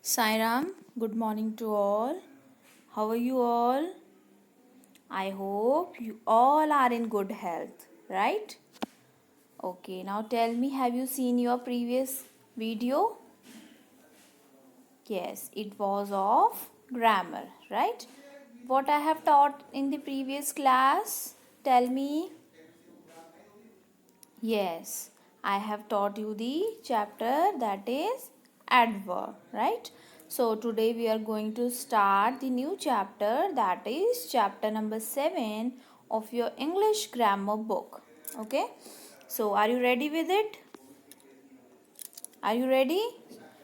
Sairam, good morning to all. How are you all? I hope you all are in good health, right? Okay, now tell me, have you seen your previous video? Yes, it was of grammar, right? What I have taught in the previous class? Tell me. Yes, I have taught you the chapter that is adverb, right? So today we are going to start the new chapter that is chapter number 7 of your English grammar book. Okay? So are you ready with it? Are you ready?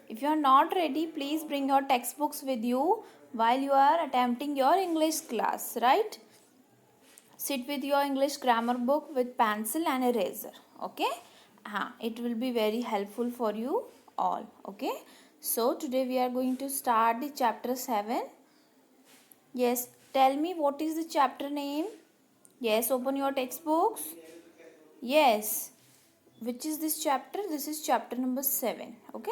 If you are not ready, please bring your textbooks with you while you are attempting your English class, right? Sit with your English grammar book with pencil and eraser. Okay? It will be very helpful for you all. Okay? So today we are going to start the chapter 7. Yes, tell me what is the chapter name? Yes, open your textbooks. Yes. Which is this chapter? This is chapter number 7. Okay?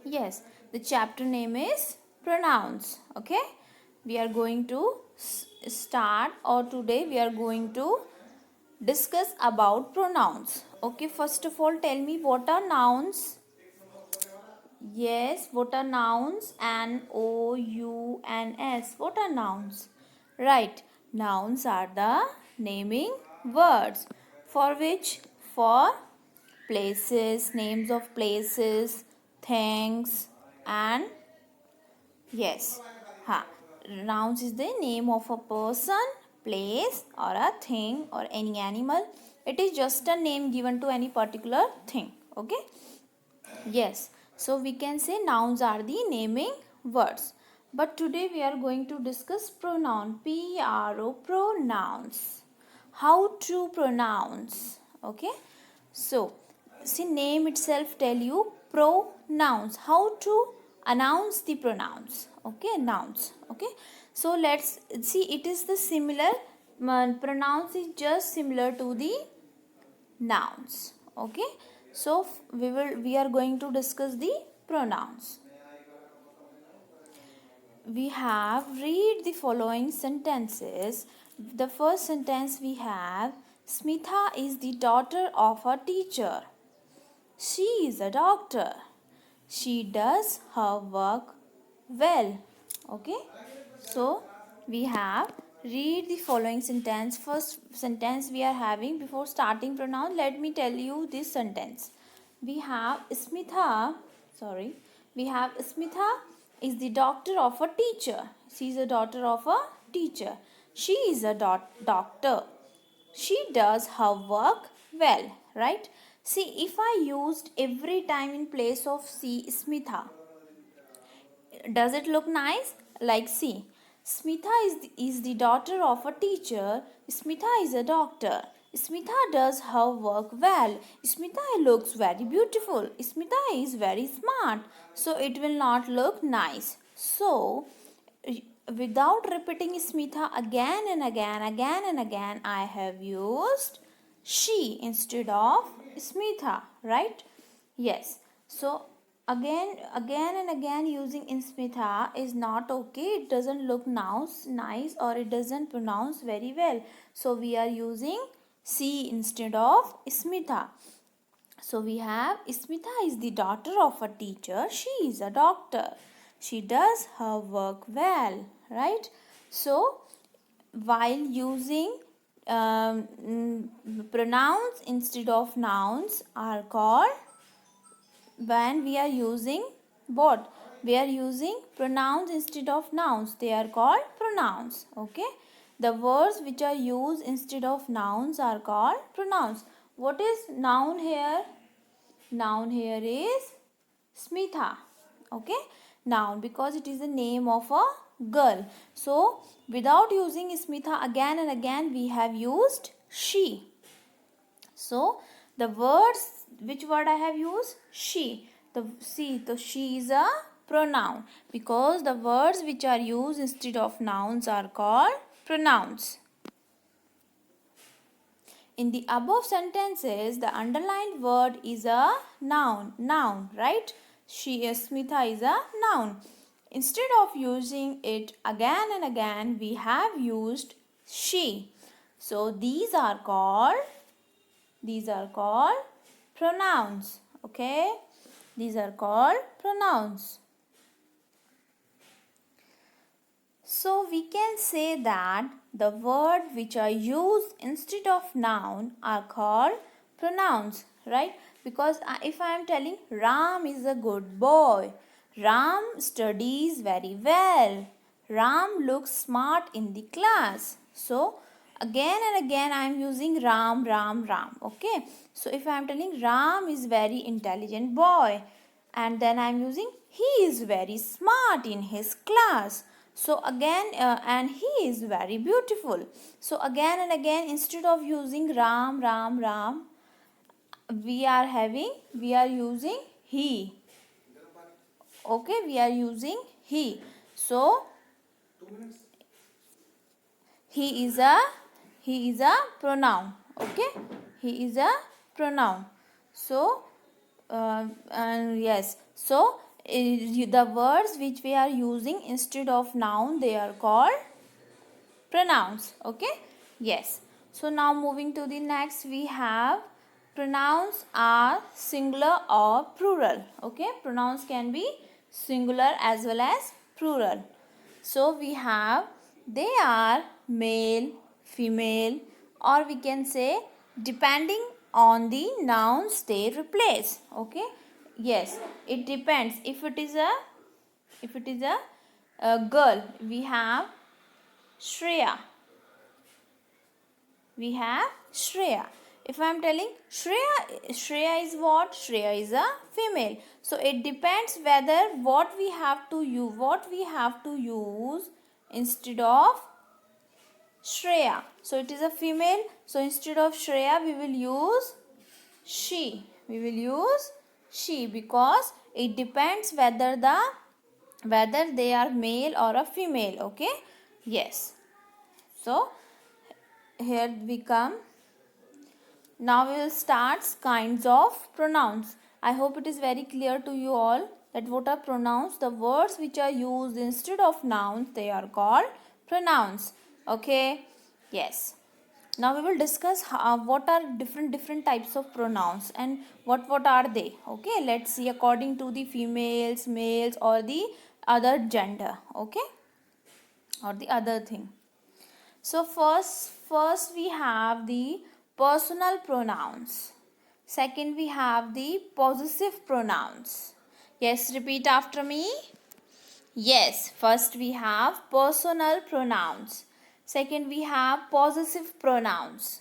Yes, the chapter name is pronouns. Okay? We are going to start, or today we are going to discuss about pronouns. Okay, first of all, tell me what are nouns? Yes, what are nouns? N-O-U-N-S. What are nouns? Right, nouns are the naming words. For which? For places, names of places, things, and yes, nouns is the name of a person, place, or a thing, or any animal. It is just a name given to any particular thing. Okay? Yes. So we can say nouns are the naming words. But today we are going to discuss pronoun. P-R-O, pronouns. How to pronounce. Okay? So, see, name itself tell you pronouns. How to announce the pronouns. Okay, nouns. Okay, so let's see. It is the similar. Pronouns is just similar to the nouns. Okay, so we are going to discuss the pronouns. We have read the following sentences. The first sentence we have, Smitha is the daughter of a teacher. She is a doctor. She does her work well. Okay. So we have read the following sentence. First sentence we are having before starting pronoun. Let me tell you this sentence. We have Smitha. Sorry. We have Smitha is the daughter of a teacher. She is a daughter of a teacher. She is a doctor. She does her work well, right? See, if I used every time in place of see Smitha, does it look nice? Like see, Smitha is the daughter of a teacher. Smitha is a doctor. Smitha does her work well. Smitha looks very beautiful. Smitha is very smart. So it will not look nice. So without repeating Smitha again and again, I have used she instead of Smitha, right? Yes. So again and again using in Smitha is not okay. It doesn't look nice, or it doesn't pronounce very well. So we are using she instead of Smitha. So we have Smita is the daughter of a teacher. She is a doctor. She does her work well, right? So while using pronouns instead of nouns are called, when we are using what? We are using pronouns instead of nouns. They are called pronouns. Okay. The words which are used instead of nouns are called pronouns. What is noun here? Noun here is Smitha. Okay. Noun, because it is the name of a girl. So without using Smitha again and again, we have used she. So the words, which word I have used? She. So she is a pronoun, because the words which are used instead of nouns are called pronouns. In the above sentences, the underlined word is a noun, right? Smitha is a noun. Instead of using it again and again, we have used she. So these are called pronouns. Okay, these are called pronouns. So we can say that the words which are used instead of noun are called pronouns, right? Because if I am telling Ram is a good boy, Ram studies very well, Ram looks smart in the class. So again and again I am using Ram. Okay. So if I am telling Ram is very intelligent boy, and then I am using he is very smart in his class. So again and he is very beautiful. So again and again, instead of using Ram, we are using he. Okay, we are using he. So he is a pronoun. Okay, he is a pronoun. So and yes, so the words which we are using instead of noun, they are called pronouns. Okay, yes. So now moving to the next, we have pronouns are singular or plural. Okay, pronouns can be singular as well as plural. So we have they are male, female, or we can say depending on the nouns they replace. Okay, yes, it depends. If it is a girl, we have Shreya. We have Shreya. If I am telling Shreya is what? Shreya is a female. So it depends whether what we have to use instead of Shreya. So it is a female. So instead of Shreya, we will use she. We will use she because it depends whether they are male or a female. Okay. Yes. So here we come. Now we will start kinds of pronouns. I hope it is very clear to you all that what are pronouns. The words which are used instead of nouns, they are called pronouns. Okay. Yes. Now we will discuss what are different types of pronouns and what are they. Okay. Let's see according to the females, males, or the other gender. Okay. Or the other thing. So first we have the personal pronouns. Second we have the possessive pronouns. Yes, repeat after me. Yes, first we have personal pronouns. Second we have possessive pronouns.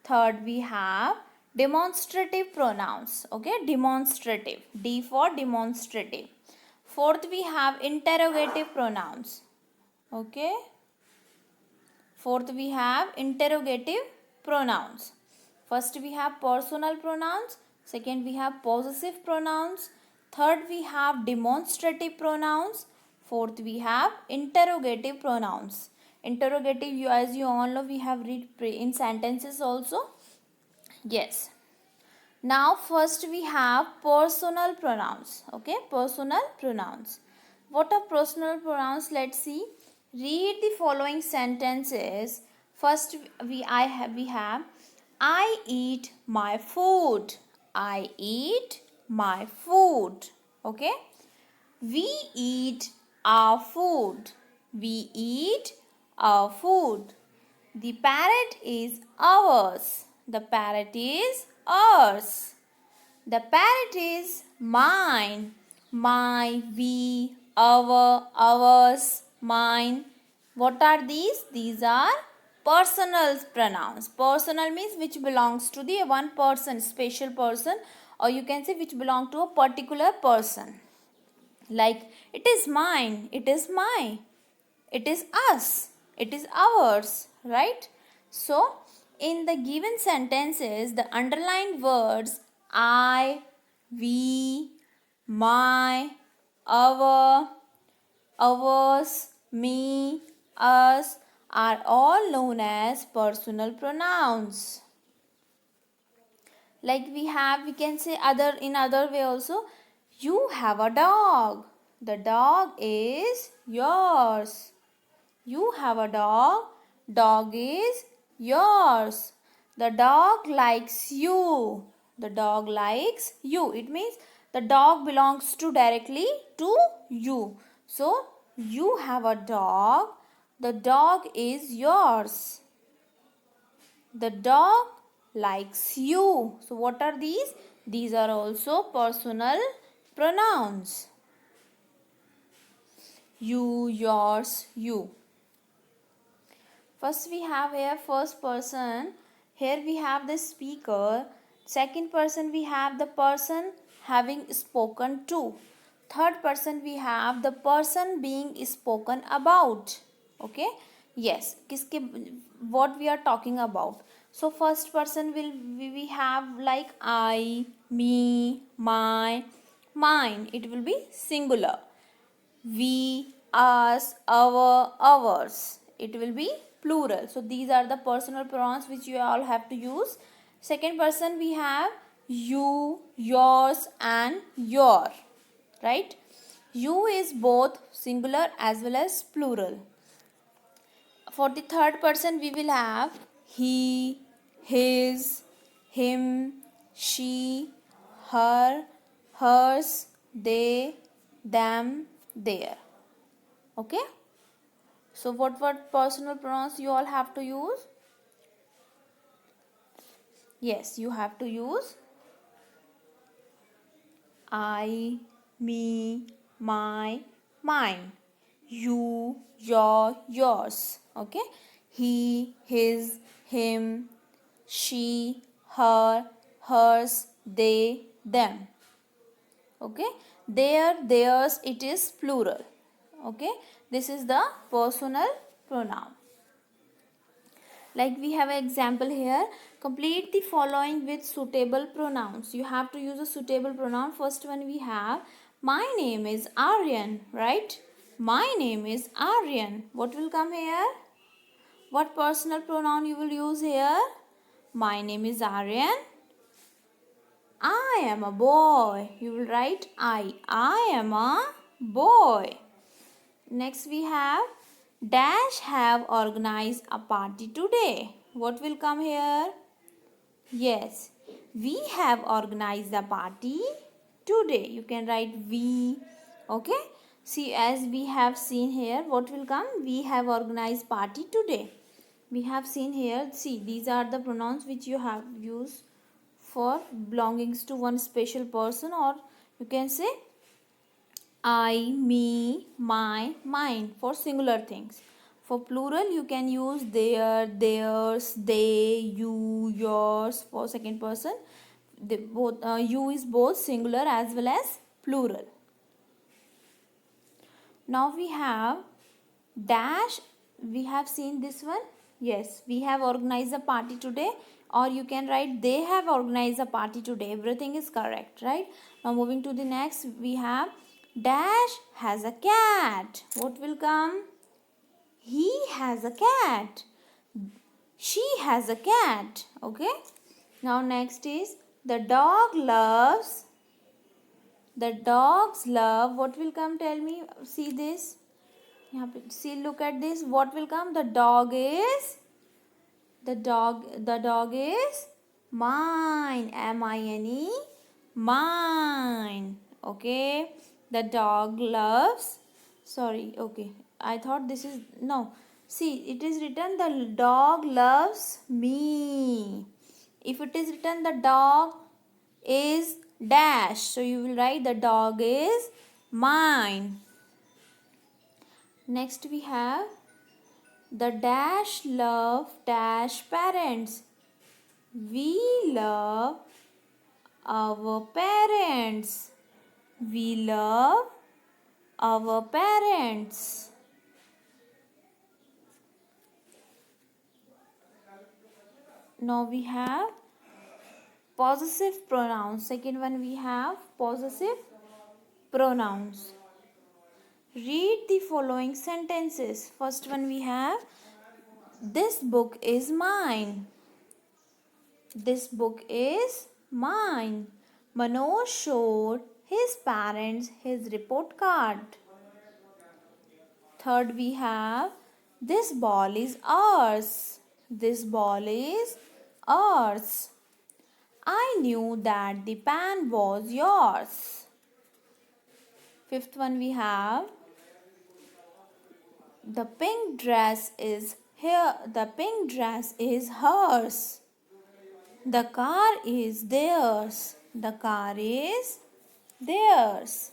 Third we have demonstrative pronouns. Okay, demonstrative. D for demonstrative. Fourth we have interrogative pronouns. Okay. Fourth, we have interrogative pronouns. First, we have personal pronouns. Second, we have possessive pronouns. Third, we have demonstrative pronouns. Fourth, we have interrogative pronouns. Interrogative, as you all know, we have read in sentences also. Yes. Now, first we have personal pronouns. Okay, personal pronouns. What are personal pronouns? Let's see. Read the following sentences. First we have I eat my food. I eat my food. Okay. We eat our food. We eat our food. The parrot is ours. The parrot is ours. The parrot is mine. My, we, our, ours, mine. What are these? These are personal pronouns. Personal means which belongs to the one person, special person, or you can say which belong to a particular person. Like it is mine, it is my, it is us, it is ours, right? So in the given sentences, the underlined words I, we, my, our, ours, me, us are all known as personal pronouns. Like we can say in other way also, You have a dog. The dog is yours. You have a dog. Dog is yours. The dog likes you. The dog likes you. It means the dog belongs to directly to you. So you have a dog. The dog is yours. The dog likes you. So what are these? These are also personal pronouns. You, yours, you. First we have here first person. Here we have the speaker. Second person we have the person having spoken to. Third person we have the person being spoken about. Okay? Yes. What we are talking about. So first person we have like I, me, my, mine. It will be singular. We, us, our, ours. It will be plural. So these are the personal pronouns which you all have to use. Second person we have you, yours and your. Right? You is both singular as well as plural. For the third person we will have he, his, him, she, her, hers, they, them, their. Okay? So what personal pronouns you all have to use? Yes, you have to use I, me, my, mine. You, your, yours. Okay? He, his, him, she, her, hers, they, them. Okay? Their, theirs, it is plural. Okay? This is the personal pronoun. Like we have an example here. Complete the following with suitable pronouns. You have to use a suitable pronoun. First one we have my name is Aryan, right? My name is Aryan. What will come here? What personal pronoun you will use here? My name is Aryan. I am a boy. You will write I. I am a boy. Next we have Dash have organized a party today. What will come here? Yes, we have organized a party today. You can write we. Okay. See, as we have seen here, what will come? We have organized party today. We have seen here. See, these are the pronouns which you have used for belongings to one special person, or you can say I, me, my, mine for singular things. For plural, you can use their, theirs, they, you, yours for second person. You is both singular as well as plural. Now we have dash. We have seen this one. Yes, we have organized a party today, or you can write they have organized a party today. Everything is correct, right? Now moving to the next, we have Dash has a cat. What will come? He has a cat. She has a cat. Okay. Now next is the dog loves. The dogs love. What will come? Tell me. See this. See, look at this. What will come? The dog is. The dog is mine. M-I-N-E. Mine. Okay. The dog loves. Sorry. Okay. I thought this is. No. See, it is written the dog loves me. If it is written the dog is dash. So you will write the dog is mine. Next we have the dash love dash parents. We love our parents. We love our parents. Now we have possessive pronouns. Second one we have possessive pronouns. Read the following sentences. First one we have this book is mine. This book is mine. Manoj showed his parents his report card. Third we have this ball is ours. This ball is ours. I knew that the pen was yours. Fifth one we have the pink dress is here. The pink dress is hers. The car is theirs. The car is theirs.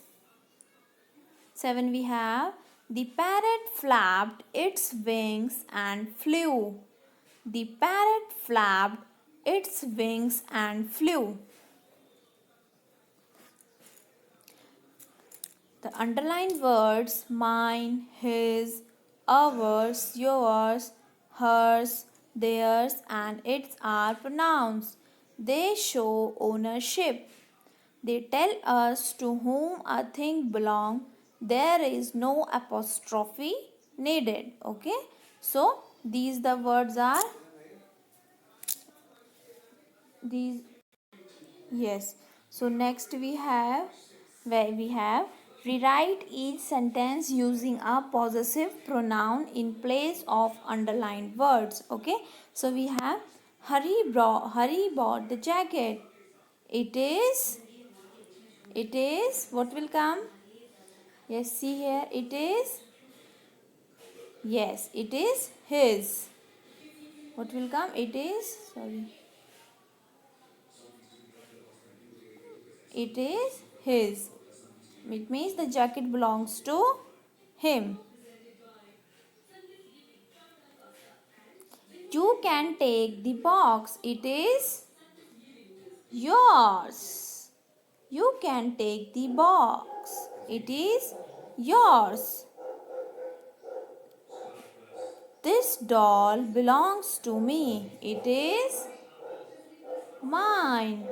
7 we have the parrot flapped its wings and flew. The parrot flapped its wings and flew. The underlined words mine, his, ours, yours, hers, theirs and its are pronouns. They show ownership. They tell us to whom a thing belongs. There is no apostrophe needed. Okay. So these the words are these. Yes. So next we have rewrite each sentence using a possessive pronoun in place of underlined words. Okay. So we have Hari bought the jacket. It is what will come? Yes, see here it is. Yes, it is his. What will come? It is sorry. It is his. It means the jacket belongs to him. You can take the box. It is yours. You can take the box. It is yours. This doll belongs to me. It is mine.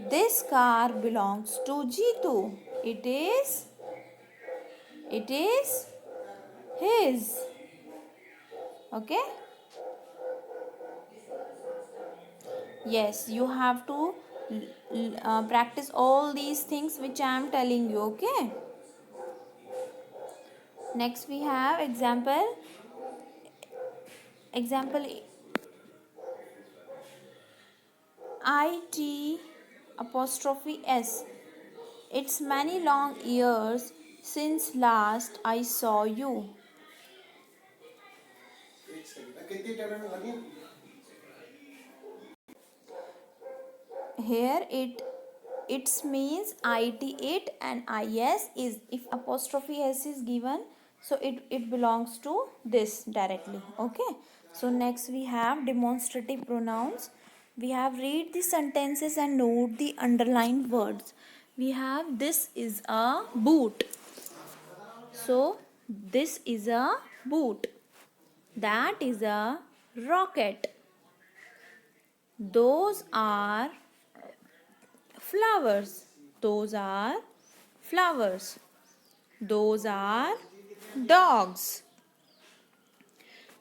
This car belongs to Jitu. It is his. Okay? Yes, you have to practice all these things which I am telling you. Okay? Next we have example IT apostrophe S. It's many long years since last I saw you. Here it means it and is if apostrophe s is given, so it belongs to this directly. Okay. So next we have demonstrative pronouns. We have read the sentences and note the underlined words. We have this is a boot. So this is a boot. That is a rocket. Those are flowers. Those are flowers. Those are dogs.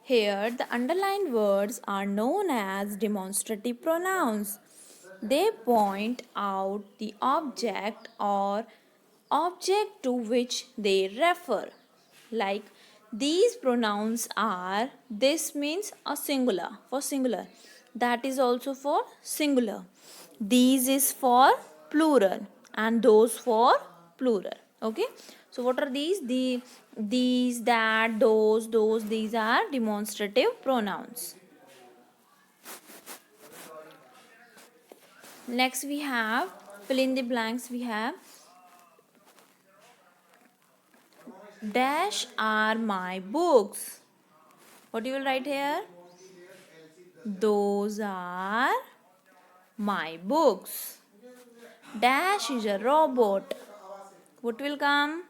Here, the underlined words are known as demonstrative pronouns. They point out the object or object to which they refer. Like these pronouns are, this means a singular, for singular. That is also for singular. These is for plural and those for plural. Okay. So what are these? These, that, those, these are demonstrative pronouns. Next we have fill in the blanks. We have dash are my books. What you will write here? Those are my books. Dash is a robot. What will come?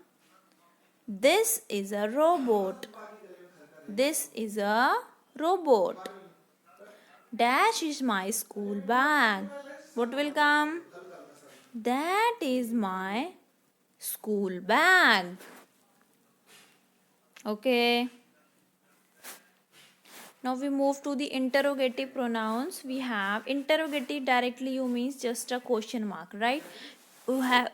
This is a robot. This is a robot. Dash is my school bag. What will come? That is my school bag. Okay. Now we move to the interrogative pronouns. We have interrogative, directly you means just a question mark, right? You have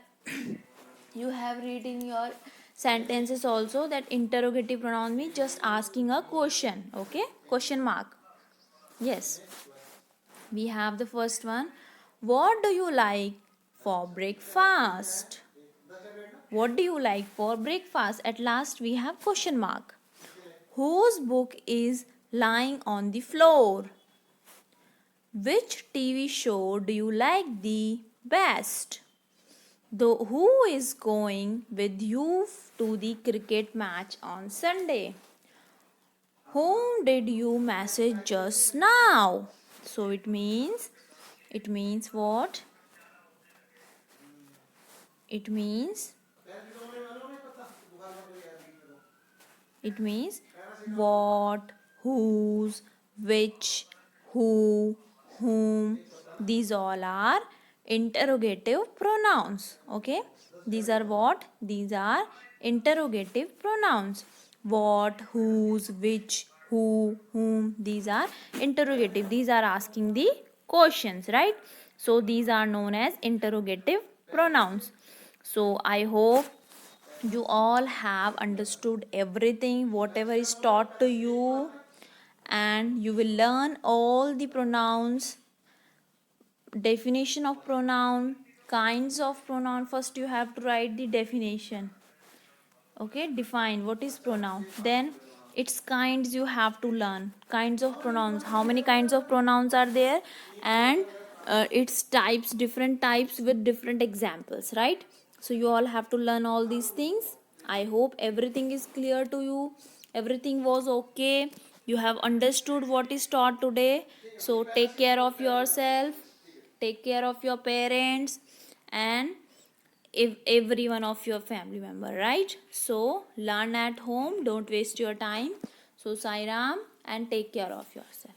you have read in your sentences also that interrogative pronoun means just asking a question, okay? Question mark. Yes. We have the first one. What do you like for breakfast? What do you like for breakfast? At last we have question mark. Whose book is lying on the floor? Which TV show do you like the best? Though who is going with you to the cricket match on Sunday? Whom did you message just now? So it means what? It means what, whose, which, who, whom. These all are interrogative pronouns. Okay. These are what? These are interrogative pronouns. What, whose, which, who, whom. These are interrogative. These are asking the questions, right? So these are known as interrogative pronouns. So I hope you all have understood everything whatever is taught to you, and you will learn all the pronouns, definition of pronoun, kinds of pronoun. First you have to write the definition, okay? Define what is pronoun, then its kinds you have to learn. Kinds of pronouns, how many kinds of pronouns are there, and its types, different types with different examples, right? So you all have to learn all these things. I hope everything is clear to you, everything was okay, you have understood what is taught today. So take care of yourself, take care of your parents, and if every one of your family member, right? So learn at home, don't waste your time. So Sai Ram, and take care of yourself.